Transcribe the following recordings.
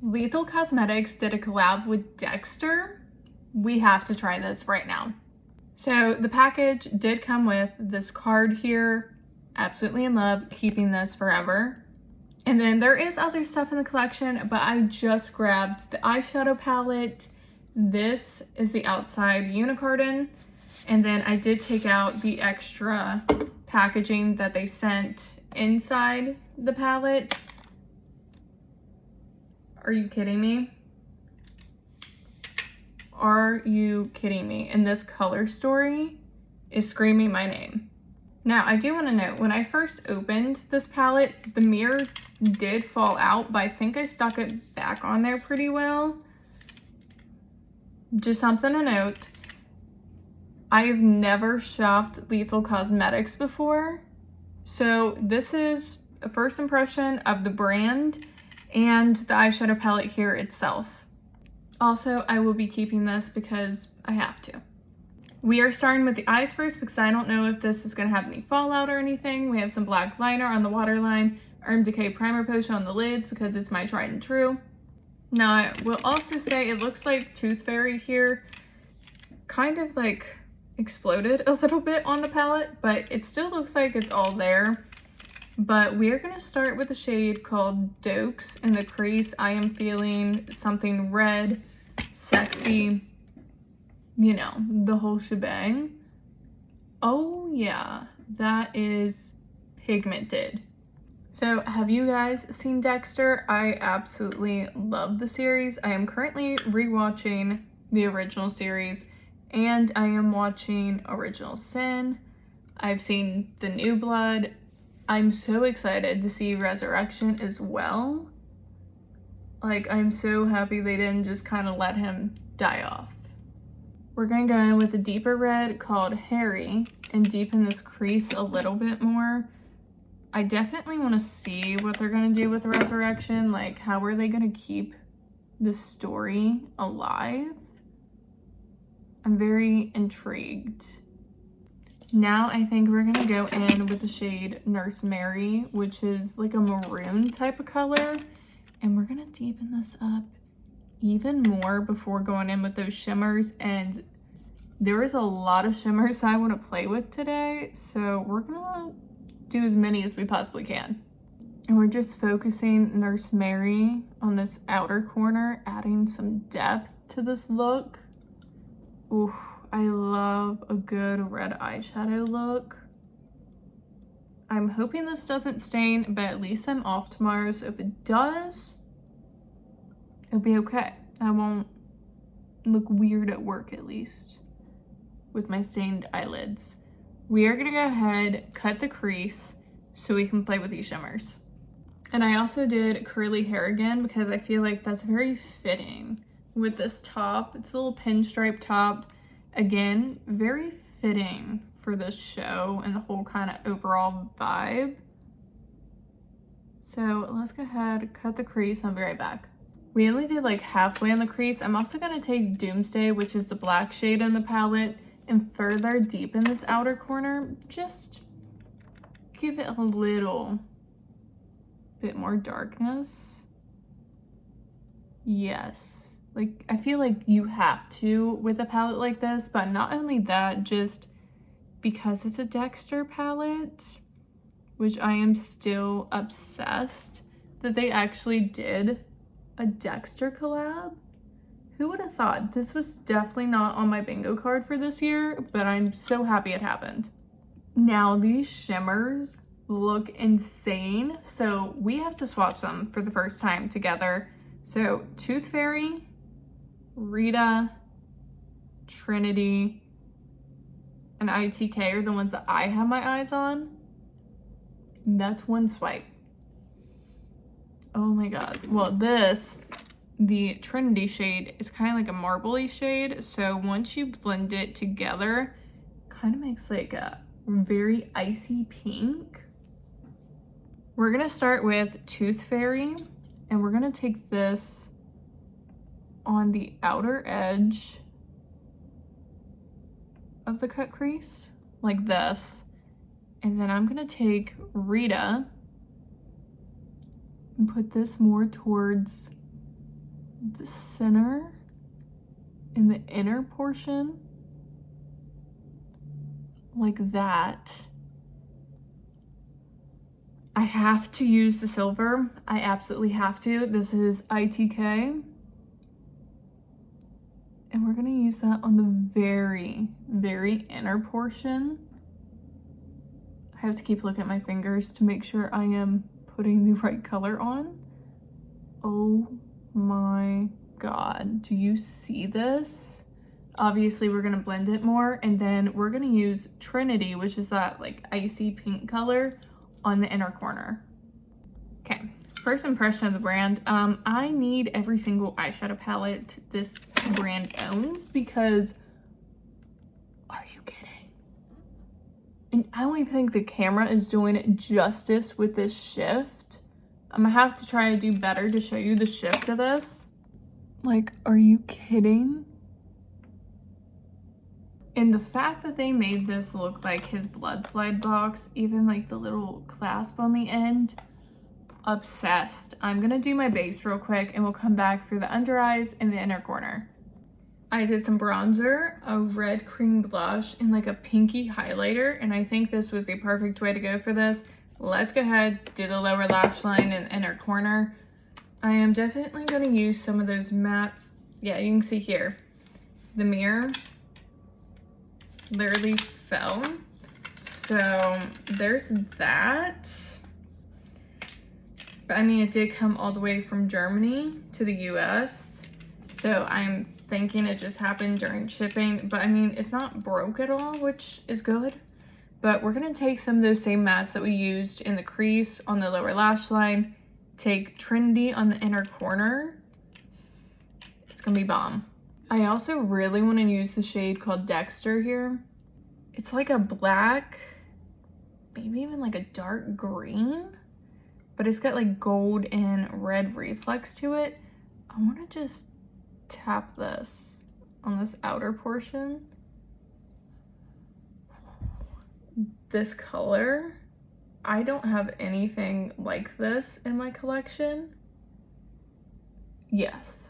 Lethal Cosmetics did a collab with Dexter. We have to try this right now. So the package did come with this card here. Absolutely in love, keeping this forever. And then there is other stuff in the collection, but I just grabbed the eyeshadow palette. This is the outside unicarton. And then I did take out the extra packaging that they sent inside the palette. Are you kidding me? Are you kidding me? And this color story is screaming my name. Now, I do want to note, when I first opened this palette, the mirror did fall out, but I think I stuck it back on there pretty well. Just something to note. I've never shopped Lethal Cosmetics before, so this is a first impression of the brand and the eyeshadow palette here itself. Also, I will be keeping this because I have to. We are starting with the eyes first because I don't know if this is going to have any fallout or anything. We have some black liner on the waterline, Herb Decay primer potion on the lids because it's my tried and true. Now, I will also say it looks like Tooth Fairy here kind of like exploded a little bit on the palette, but it still looks like it's all there. But we are going to start with a shade called Dokes. In the crease, I am feeling something red, sexy, you know, the whole shebang. Oh yeah, that is pigmented. So have you guys seen Dexter? I absolutely love the series. I am currently rewatching the original series and I am watching Original Sin. I've seen The New Blood. I'm so excited to see Resurrection as well. Like, I'm so happy they didn't just kind of let him die off. We're gonna go in with a deeper red called Harry and deepen this crease a little bit more. I definitely want to see what they're gonna do with Resurrection. Like, how are they gonna keep the story alive? I'm very intrigued. Now I think we're gonna go in with the shade Nurse Mary, which is like a maroon type of color. And we're gonna deepen this up even more before going in with those shimmers. And there is a lot of shimmers I wanna play with today. So we're gonna do as many as we possibly can. And we're just focusing Nurse Mary on this outer corner, adding some depth to this look. Ooh. I love a good red eyeshadow look. I'm hoping this doesn't stain, but at least I'm off tomorrow, so if it does, it'll be okay. I won't look weird at work, at least, with my stained eyelids. We are gonna go ahead, cut the crease, so we can play with these shimmers. And I also did curly hair again, because I feel like that's very fitting with this top. It's a little pinstripe top. Again, very fitting for this show and the whole kind of overall vibe. So let's go ahead, cut the crease, I'll be right back. We only did like halfway on the crease. I'm also gonna take Doomsday, which is the black shade in the palette, and further deepen this outer corner. Just give it a little bit more darkness. Yes. Like, I feel like you have to with a palette like this, but not only that, just because it's a Dexter palette, which I am still obsessed that they actually did a Dexter collab. Who would have thought? This was definitely not on my bingo card for this year, but I'm so happy it happened. Now, these shimmers look insane, so we have to swatch them for the first time together. So, Tooth Fairy, Rita, Trinity, and ITK are the ones that I have my eyes on. That's one swipe. Oh my god. Well, the Trinity shade is kind of like a marbly shade, so once you blend it together, kind of makes like a very icy pink. We're gonna start with Tooth Fairy, and we're gonna take this on the outer edge of the cut crease, like this. And then I'm gonna take Rita and put this more towards the center in the inner portion, like that. I have to use the silver. I absolutely have to. This is ITK. And we're gonna use that on the very, very inner portion. I have to keep looking at my fingers to make sure I am putting the right color on. Oh my God, do you see this? Obviously we're gonna blend it more, and then we're gonna use Trinity, which is that like icy pink color, on the inner corner. Okay, first impression of the brand. I need every single eyeshadow palette this brand owns because, are you kidding? And I don't even think the camera is doing it justice with this shift. I'm gonna have to try to do better to show you the shift of this. Like, are you kidding? And the fact that they made this look like his blood slide box, even like the little clasp on the end, obsessed. I'm gonna do my base real quick and we'll come back for the under eyes and the inner corner. I did some bronzer, a red cream blush, and like a pinky highlighter, and I think this was the perfect way to go for this. Let's go ahead, do the lower lash line and inner corner. I am definitely gonna use some of those mattes. Yeah, you can see here, the mirror literally fell. So there's that. But I mean, it did come all the way from Germany to the US. So I'm thinking it just happened during shipping, but I mean, it's not broke at all, which is good. But we're gonna take some of those same mattes that we used in the crease on the lower lash line, take Trinity on the inner corner. It's gonna be bomb. I also really want to use the shade called Dexter here. It's like a black, maybe even like a dark green, but it's got like gold and red reflex to it. I want to just tap this on this outer portion. This color, I don't have anything like this in my collection. Yes.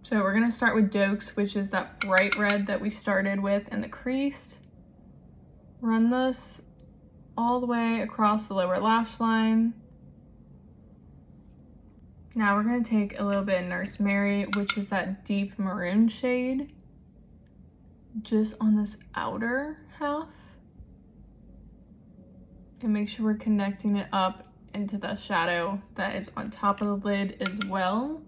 So we're gonna start with Dokes, which is that bright red that we started with in the crease. Run this all the way across the lower lash line. Now we're gonna take a little bit of Nurse Mary, which is that deep maroon shade, just on this outer half. And make sure we're connecting it up into the shadow that is on top of the lid as well.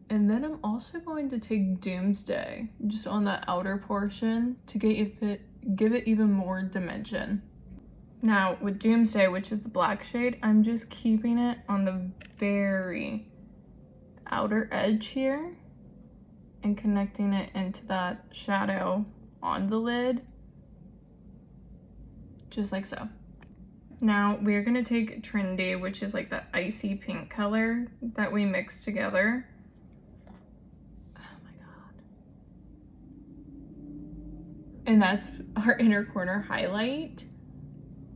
And then I'm also going to take Doomsday just on the outer portion to give it even more dimension. Now with Doomsday, which is the black shade, I'm just keeping it on the very outer edge here and connecting it into that shadow on the lid, just like so. Now we're gonna take Trinity, which is like that icy pink color that we mixed together. And that's our inner corner highlight.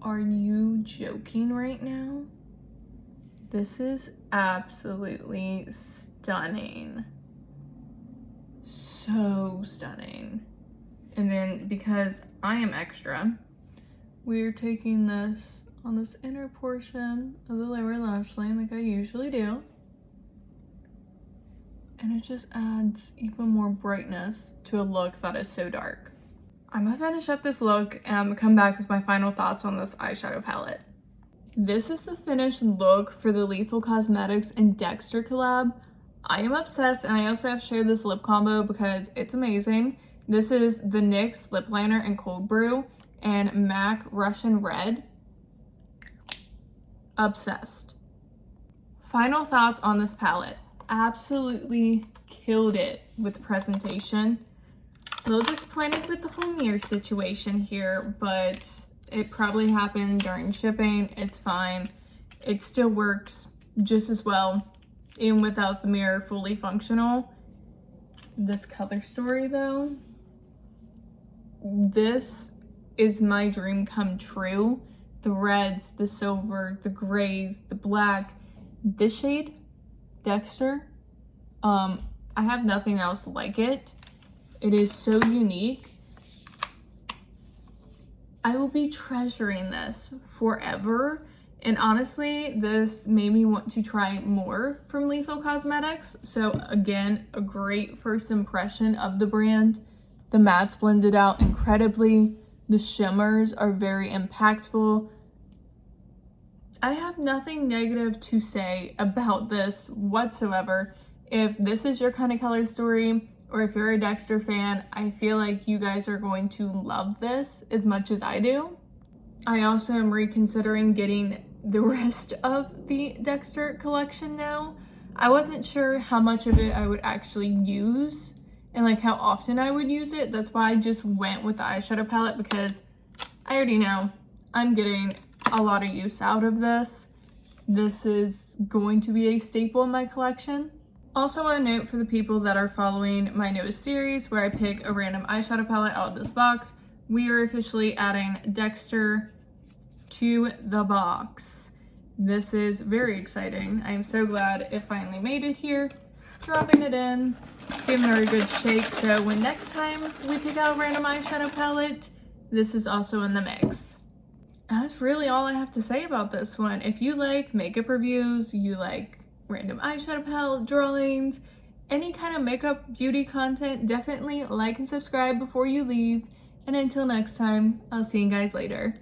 Are you joking right now? This is absolutely stunning. So stunning. And then because I am extra, we're taking this on this inner portion of the lower lash line like I usually do. And it just adds even more brightness to a look that is so dark. I'm gonna finish up this look and I'm gonna come back with my final thoughts on this eyeshadow palette. This is the finished look for the Lethal Cosmetics and Dexter collab. I am obsessed, and I also have shared this lip combo because it's amazing. This is the NYX lip liner in Cold Brew and MAC Russian Red. Obsessed. Final thoughts on this palette. Absolutely killed it with the presentation. A little disappointed with the whole mirror situation here, but it probably happened during shipping. It's fine. It still works just as well, even without the mirror fully functional. This color story though, this is my dream come true. The reds, the silver, the grays, the black. This shade, Dexter, I have nothing else like it. It is so unique. I will be treasuring this forever. And honestly, this made me want to try more from Lethal Cosmetics. So again, a great first impression of the brand. The mattes blended out incredibly. The shimmers are very impactful. I have nothing negative to say about this whatsoever. If this is your kind of color story, or if you're a Dexter fan, I feel like you guys are going to love this as much as I do. I also am reconsidering getting the rest of the Dexter collection now. I wasn't sure how much of it I would actually use and like how often I would use it. That's why I just went with the eyeshadow palette, because I already know I'm getting a lot of use out of this. This is going to be a staple in my collection. Also a note for the people that are following my newest series where I pick a random eyeshadow palette out of this box, we are officially adding Dexter to the box. This is very exciting. I am so glad it finally made it here. Dropping it in, giving her a good shake, so when next time we pick out a random eyeshadow palette, this is also in the mix. That's really all I have to say about this one. If you like makeup reviews, you like random eyeshadow palette drawings, any kind of makeup beauty content, definitely like and subscribe before you leave. And until next time, I'll see you guys later.